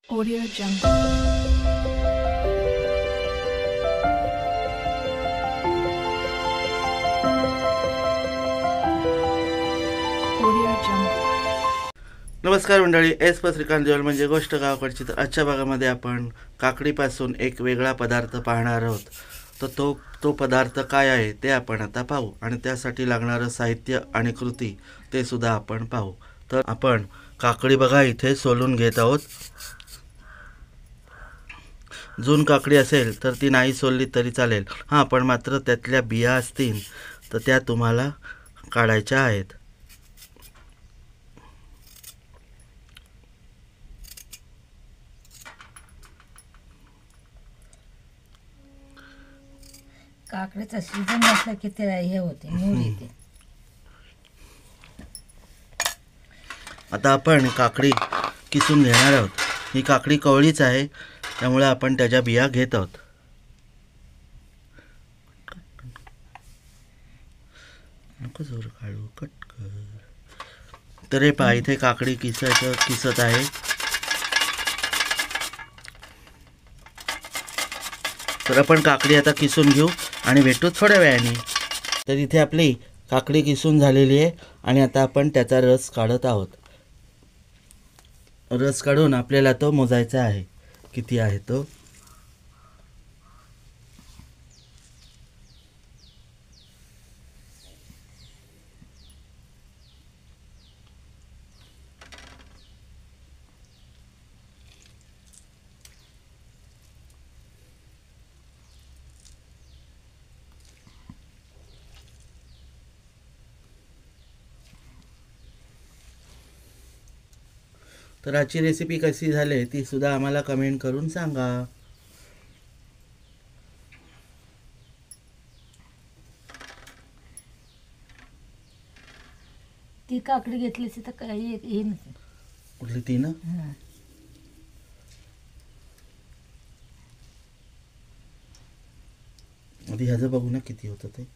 Audio Jungle. Audio Jungle. नमस्कार मंडळी, S Shrikant जेवण म्हणजे गोष्ट गावाकडची. तर आजच्या भागामध्ये आपण काकडीपासून एक वेगळा पदार्थ पाहणार आहोत. तर तो पदार्थ काय आहे ते आपण आता पाहू आणि त्यासाठी लागणारं साहित्य आणि कृती ते सुद्धा आपण पाहू. तर आपण काकडी बघा इथे सोलून घेत आहोत. जून काकडी असेल तर ती नाही सोलली तरी चालेल. हां, पण मात्र त्यातल्या बिया असतील तर त्या तुम्हाला काढायच्या आहेत. काकडीचा सीझन नसला की ते हे होते, मूळ येते. आता आपण काकडी किसून घेणार आहोत. ही काकडी कवळीच आहे, त्यामुळे आपण त्याच्या बिया घेत आहोत. नको जोर काढू, कट कर. तर हे पहा, इथे काकडी किसत आहे. तर आपण काकडी आता किसून घेऊ आणि भेटू थोड्या वेळाने. तर इथे आपली काकडी किसून झालेली आहे आणि आता आपण त्याचा रस काढत आहोत. रस काढून आपल्याला तो मोजायचा आहे, किती आहे तो. तर आजची रेसिपी कशी झाली ती सुद्धा आम्हाला कमेंट करून सांगा. ती काकडी घेतली तर काही हे नसेल. कुठली ती ना. हां. आधी ह्याचं बघू ना किती होतं ते.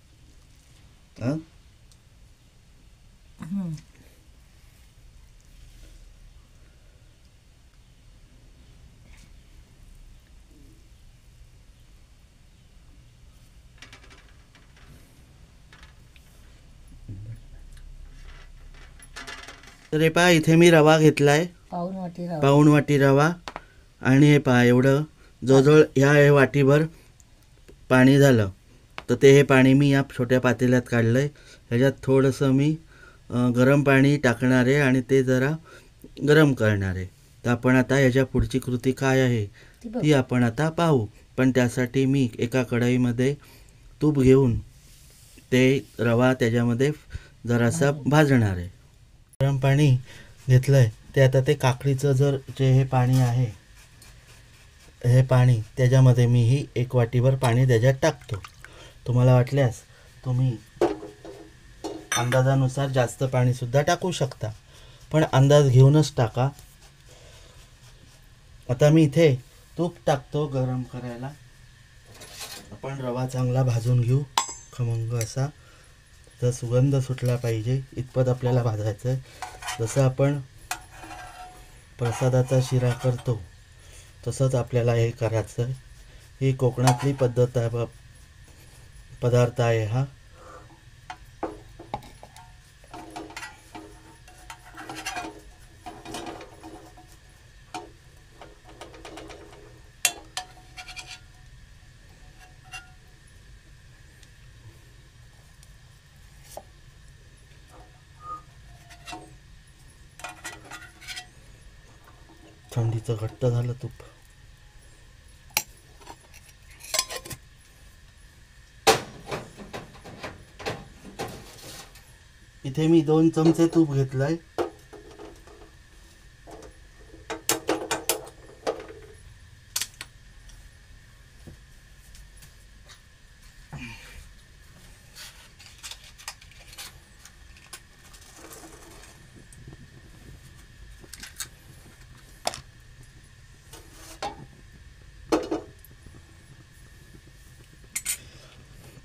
हां, हं. तर हे पहा, इथे मी रवा घेतलाय, पाऊण वाटी रवा. पाऊण वाटी रवा. आणि हे पहा, एवढं जवळजवळ ह्या वाटीभर पाणी झालं. तर ते हे पाणी मी या छोट्या पातेल्यात काढलं आहे. ह्याच्यात थोडंसं मी गरम पाणी टाकणार आहे आणि ते जरा गरम करणार आहे. तर आपण आता ह्याच्या पुढची कृती काय आहे ती बघ. ती आपण आता पाहू. पण त्यासाठी मी एका कढईमध्ये तूप घेऊन ते रवा त्याच्यामध्ये जरासा भाजणार आहे. गरम पाणी घेतलं आहे ते आता ते काकडीचं जे हे पाणी आहे, हे पाणी त्याच्यामध्ये मी ही एक वाटीभर पाणी त्याच्यात टाकतो. तुम्हाला वाटल्यास तुम्ही अंदाजानुसार जास्त पाणीसुद्धा टाकू शकता, पण अंदाज घेऊनच टाका. आता मी इथे तूप टाकतो गरम करायला. आपण रवा चांगला भाजून घेऊ, खमंग असा. तर सुगंध सुटला पाहिजे इतपत आपल्याला भाजायचं आहे. जसं आपण प्रसादाचा शिरा करतो तसंच आपल्याला हे करायचं आहे. ही कोकणातली पद्धत आहे, पदार्थ आहे हा. थंडीचं घट्ट झालं तूप. इथे मी 2 चमचे तूप घेतलंय.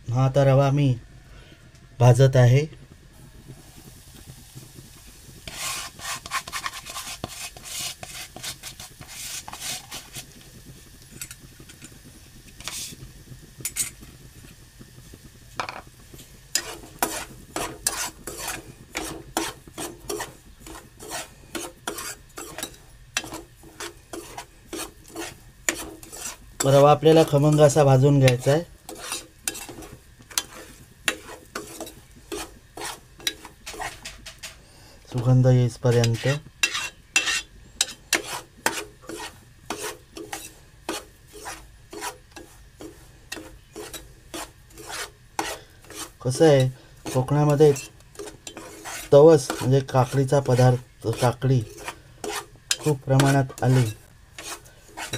हा आता रवा मी भाजत आहे. रवा आपल्याला खमंग असा भाजून घ्यायचा आहे. सुगंध येईपर्यंत. कसं आहे, कोकणामध्ये तवस म्हणजे काकडीचा पदार्थ, काकडी खूप प्रमाणात आली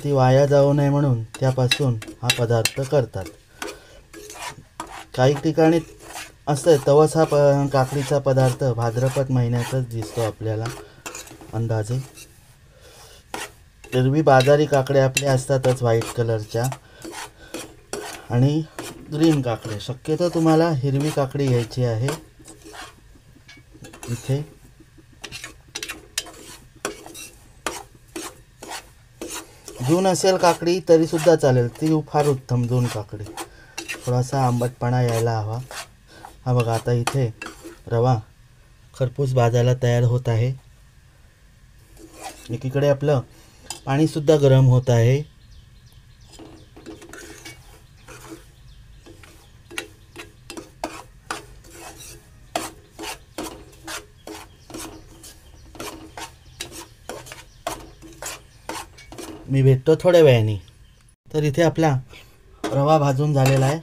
ती वाया जाऊ नये म्हणून त्यापासून हा पदार्थ करतात. काही ठिकाणी असतं तवस हा काकडीचा पदार्थ भाद्रपद महिन्यातच दिसतो आपल्याला अंदाजे. एरवी बाजारी काकड्या आपल्या असतातच व्हाईट कलरच्या आणि ग्रीन काकडे. शक्यतो तुम्हाला हिरवी काकडी घ्यायची आहे. इथे जून असेल काकडी तरी सुद्धा चालेल, ती फार उत्तम जून काकडी. थोडासा आंबटपणा यायला हवा. हा बघा आता इथे रवा खरपूस भाजायला तयार होत आहे. एकीकडे आपलं पाणीसुद्धा गरम होत आहे. मी भेटतो थोड्या वेळाने. तर इथे आपला रवा भाजून झालेला आहे.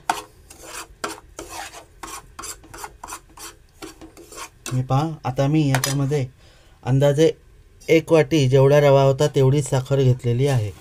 आता मी याच्यामध्ये अंदाजे 1 वाटी जेवढा रवा होता तेवढीच साखर घेतलेली आहे.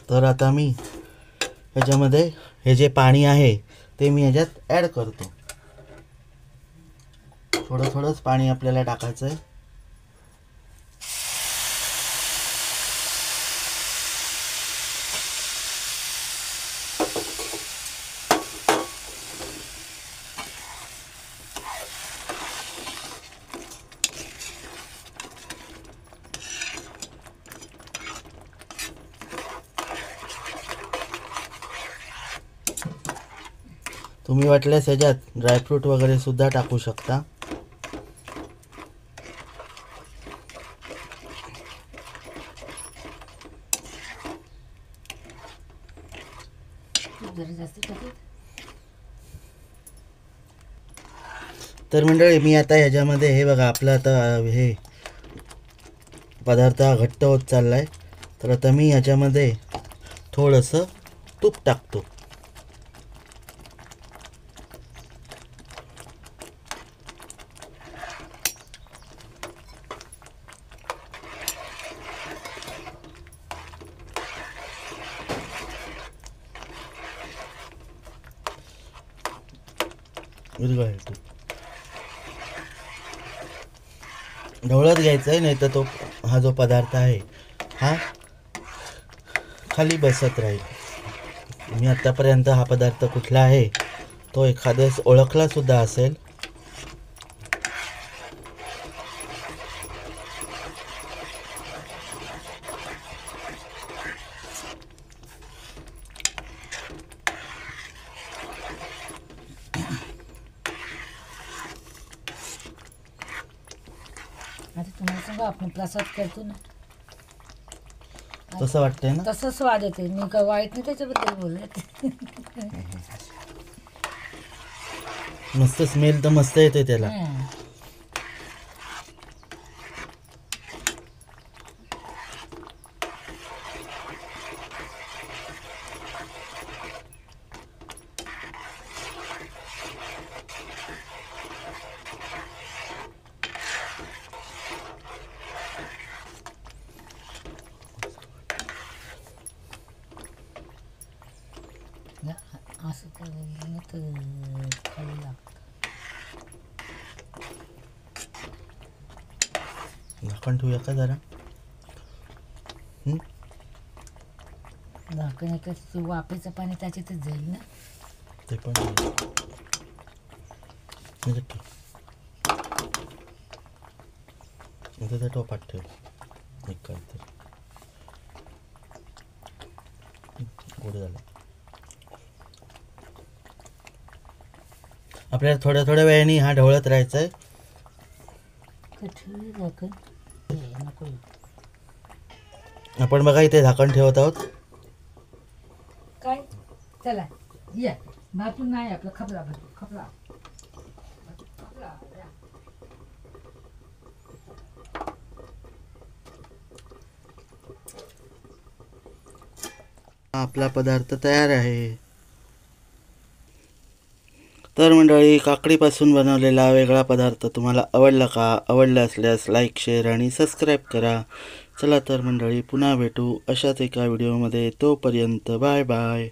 तर आता मी ह्याच्यामध्ये हे जे पाणी आहे ते मी ह्याच्यात ॲड करतो. थोडं थोडंच पाणी आपल्याला टाकायचं आहे. तुम्ही वाटल्यास ह्याच्यात ड्रायफ्रूट वगैरे सुद्धा टाकू शकता. तर मंडळी मी आता ह्याच्यामध्ये हे बघा आपलं आता हे पदार्थ घट्ट होत चालला आहे. तर आता मी ह्याच्यामध्ये थोडंसं तूप टाकतो. ढवळत घ्यायचं आहे, नाही तर तो हा जो पदार्थ आहे हा खाली बसत राहील. मी आत्तापर्यंत हा पदार्थ कुठला आहे तो एखाद्यास ओळखला सुद्धा असेल. आता तुम्हाला सांगा आपण प्रसाद करतो ना तसं वाटतंय ना. तसं स्वाद येते. मी का वाईट नाही त्याच्याबद्दल बोलत. मस्त स्मेल तर मस्त येते त्याला. असं केलं तर खाली लागतं. झाकण ठेवूया का जरा? झाकण एकच वाफेचं पाणी त्याच्यातच जाईल ना. ते पण आहे. म्हणजे ठेव. आता त्या टोपात ठेव एक काहीतरी. गोड झालं. आपल्याला थोड्या थोड्या वेळाने हा ढवळत राहायचा आहे. ठेवलं झाकण नको. आपण बघा इथे झाकण ठेवत आहोत. काय चला या बापून नाही आपलं खपला भरतो खपला. आपला पदार्थ तयार आहे. तर मंडळी, काकडीपासून बनवलेला वेगळा पदार्थ तुम्हाला आवडला का? आवडला असल्यास लाईक, शेअर आणि सबस्क्राईब करा. चला तर मंडळी, पुन्हा भेटू अशाच एका व्हिडिओमध्ये. तोपर्यंत बाय बाय.